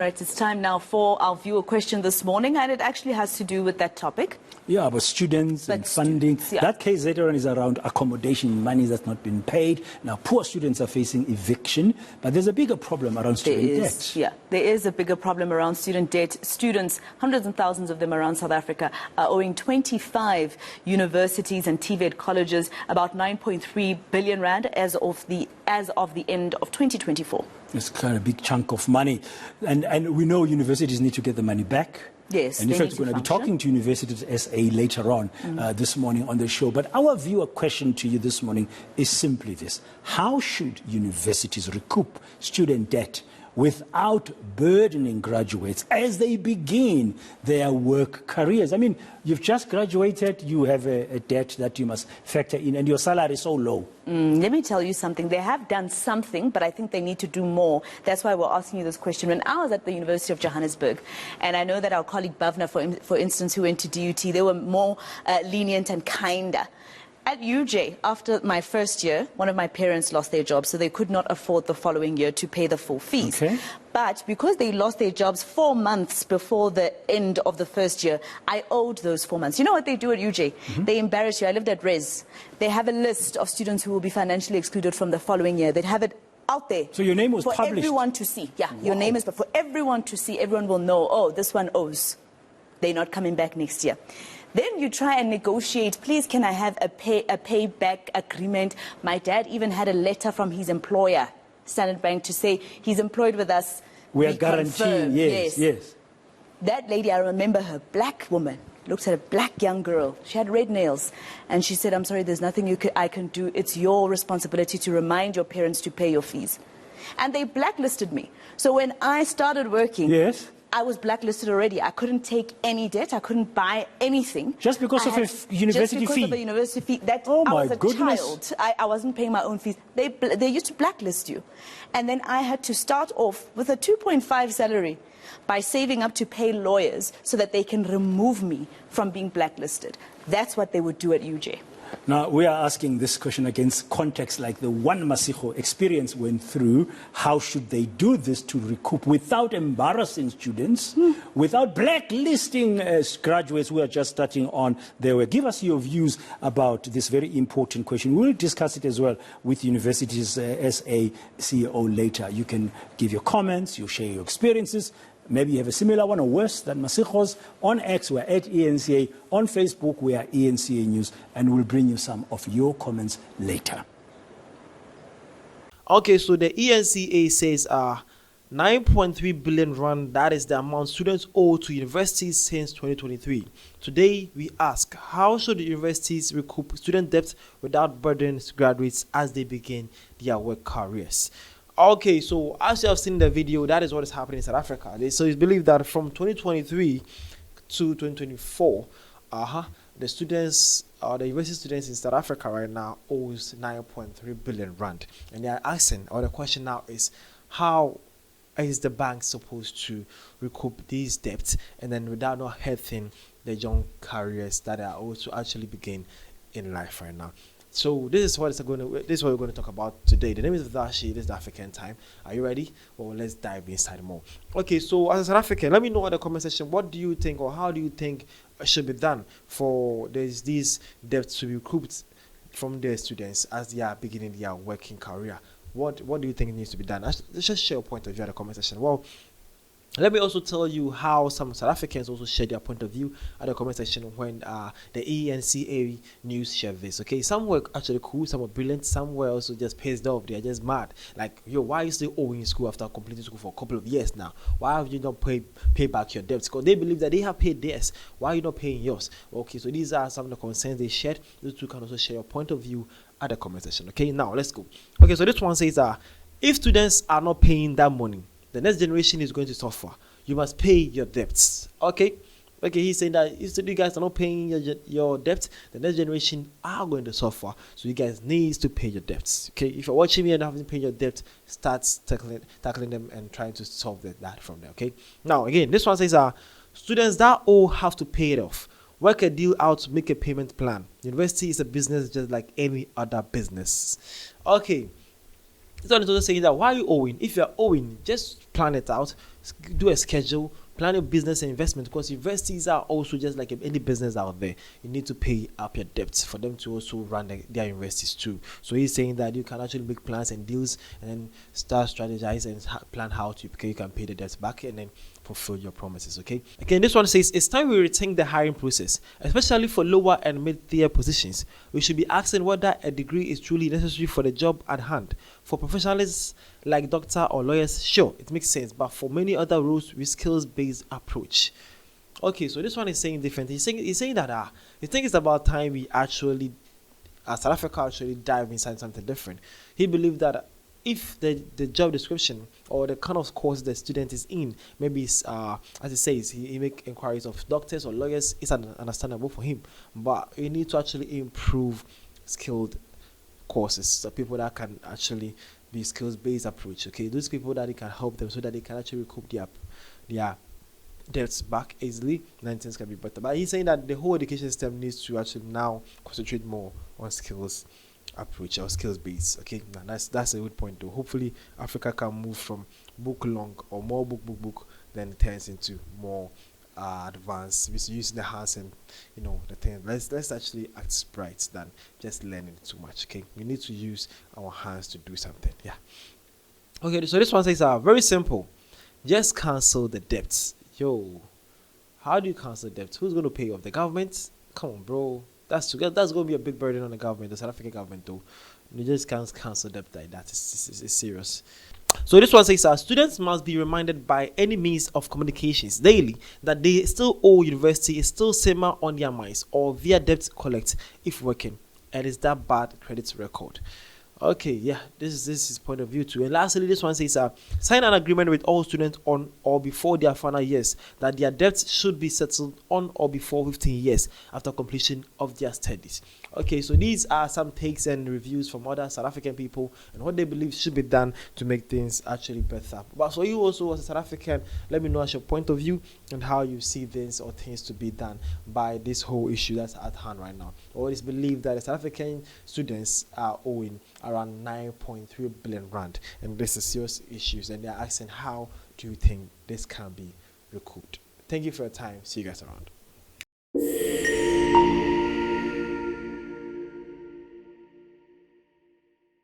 Right, it's time now for our viewer question this morning, and it actually has to do with that topic. Yeah, about students and funding. Yeah. That case later on is around accommodation money that's not been paid. Now, poor students are facing eviction, but there's a bigger problem around student debt. Yeah, there is a bigger problem around student debt. Students, hundreds and thousands of them around South Africa, are owing 25 universities and TVET colleges about 9.3 billion rand as of the end of 2024. It's kind of a big chunk of money. And we know universities need to get the money back. Yes, and in fact, we're going to be talking to Universities SA later on this morning on the show. But our viewer question to you this morning is simply this. How should universities recoup student debt without burdening graduates as they begin their work careers? I mean, you've just graduated, you have a debt that you must factor in, and your salary is so low. Let me tell you something. They have done something, but I think they need to do more. That's why we're asking you this question. When I was at the University of Johannesburg, and I know that our colleague Bavna, for instance, who went to DUT, they were more lenient and kinder. At UJ, after my first year, one of my parents lost their job, so they could not afford the following year to pay the full fees. Okay. But because they lost their jobs 4 months before the end of the first year, I owed those 4 months. You know what they do at UJ? They embarrass you. I lived at Res. They have a list of students who will be financially excluded from the following year. They'd have it out there. So your name was for published? Everyone to see. Yeah, Wow. your name is, but for everyone to see, everyone will know, oh, this one owes. They're not coming back next year. Then you try and negotiate, please, can I have a payback agreement? My dad even had a letter from his employer, Standard Bank, to say he's employed with us. We are guaranteeing, yes. That lady, I remember her, black woman, looked at a black young girl. She had red nails. And she said, I'm sorry, there's nothing I can do. It's your responsibility to remind your parents to pay your fees. And they blacklisted me. So when I started working, yes, I was blacklisted already. I couldn't take any debt. I couldn't buy anything. Just because of a university fee? Just because of a university fee. Oh, I was my a goodness. child. I wasn't paying my own fees. They used to blacklist you. And then I had to start off with a 2.5 salary by saving up to pay lawyers so that they can remove me from being blacklisted. That's what they would do at UJ. Now, we are asking this question against context like the one Masiho experience went through. How should they do this to recoup without embarrassing students, without blacklisting graduates who are just starting on their way? Give us your views about this very important question. We'll discuss it as well with Universities SA CEO later. You can give your comments, you share your experiences. Maybe you have a similar one or worse than Masiho's. On X, we're at ENCA. On Facebook, we are ENCA News. And we'll bring you some of your comments later. Okay, so the ENCA says 9.3 billion rand, that is the amount students owe to universities since 2023. Today, we ask, how should the universities recoup student debt without burdening graduates as they begin their work careers? Okay, so as you have seen in the video, that is what is happening in South Africa. So it's believed that from 2023 to 2024, the students, the university students in South Africa right now owes 9.3 billion rand. And they are asking, or the question now is, how is the bank supposed to recoup these debts and then without not hurting the young careers that are also actually begin in life right now? So this is what we're going to talk about today. The name is Dashi. This is the African Time. Are you ready? Well, let's dive inside more. Okay, so as a South African, let me know in the comment section, what do you think or how do you think should be done for these debts to be recouped from their students as they are beginning their working career? What do you think needs to be done? Let's just share your point of view in the comment section. Well, let me also tell you how some South Africans also share their point of view at the comment section when the ENCA news shared this. Okay, some were actually cool, some were brilliant, some were also just pissed off. They are just mad. Like, yo, why are you still owing school after completing school for a couple of years now? Why have you not pay back your debts? Because they believe that they have paid theirs. Why are you not paying yours? Okay, so these are some of the concerns they shared. Those two can also share your point of view at the comment section. Okay, now let's go. Okay, so this one says if students are not paying that money, the next generation is going to suffer. You must pay your debts. Okay, he's saying that if you guys are not paying your debt, the next generation are going to suffer. So you guys need to pay your debts. Okay, if you're watching me and haven't paid your debt, start tackling them and trying to solve that from there. Okay, now again, this one says students that all have to pay it off. Work a deal out, make a payment plan. University is a business just like any other business. Okay. This one is also saying that why are you owing? If you're owing, just plan it out, do a schedule, plan your business and investment, because universities are also just like any business out there. You need to pay up your debts for them to also run their universities too. So he's saying that you can actually make plans and deals and then start strategize and plan how to you can pay the debts back and then fulfill your promises. Okay. Again, this one says it's time we rethink the hiring process, especially for lower and mid-tier positions. We should be asking whether a degree is truly necessary for the job at hand. For professionals like doctor or lawyers, sure, it makes sense, but for many other roles with skills-based approach. Okay, so this one is saying different. He's saying that he thinks it's about time we actually, South Africa actually dive inside something different. He believed that if the job description or the kind of course the student is in, maybe it's, as he says, he make inquiries of doctors or lawyers, it's understandable for him. But you need to actually improve skilled courses, so people that can actually be skills-based approach. Okay, those people that it can help them so that they can actually recoup their debts back easily, then things can be better. But he's saying that the whole education system needs to actually now concentrate more on skills approach or skills base. Okay, now that's a good point though. Hopefully Africa can move from book long or more book then it turns into more advanced using the hands and the thing. Let's actually act sprite than just learning too much. Okay, we need to use our hands to do something. Yeah. Okay, so this one says very simple, just cancel the debts. Yo, how do you cancel debts? Who's going to pay off? The government? Come on, bro. That's going to be a big burden on the government, the South African government, though. You just can't cancel debt like that. It's serious. So this one says students must be reminded by any means of communications daily that they still owe university, is still simmer on their minds, or via debt collect if working, and it's that bad credit record. Okay, yeah, this is his point of view too. And lastly, this one says sign an agreement with all students on or before their final years that their debts should be settled on or before 15 years after completion of their studies. Okay, so these are some takes and reviews from other South African people and what they believe should be done to make things actually better. But so you also as a South African, let me know as your point of view and how you see things or things to be done by this whole issue that's at hand right now. Or it's believed that the South African students are owing around 9.3 billion rand, and this is serious issues, and they're asking how do you think this can be recouped. Thank you for your time. See you guys around.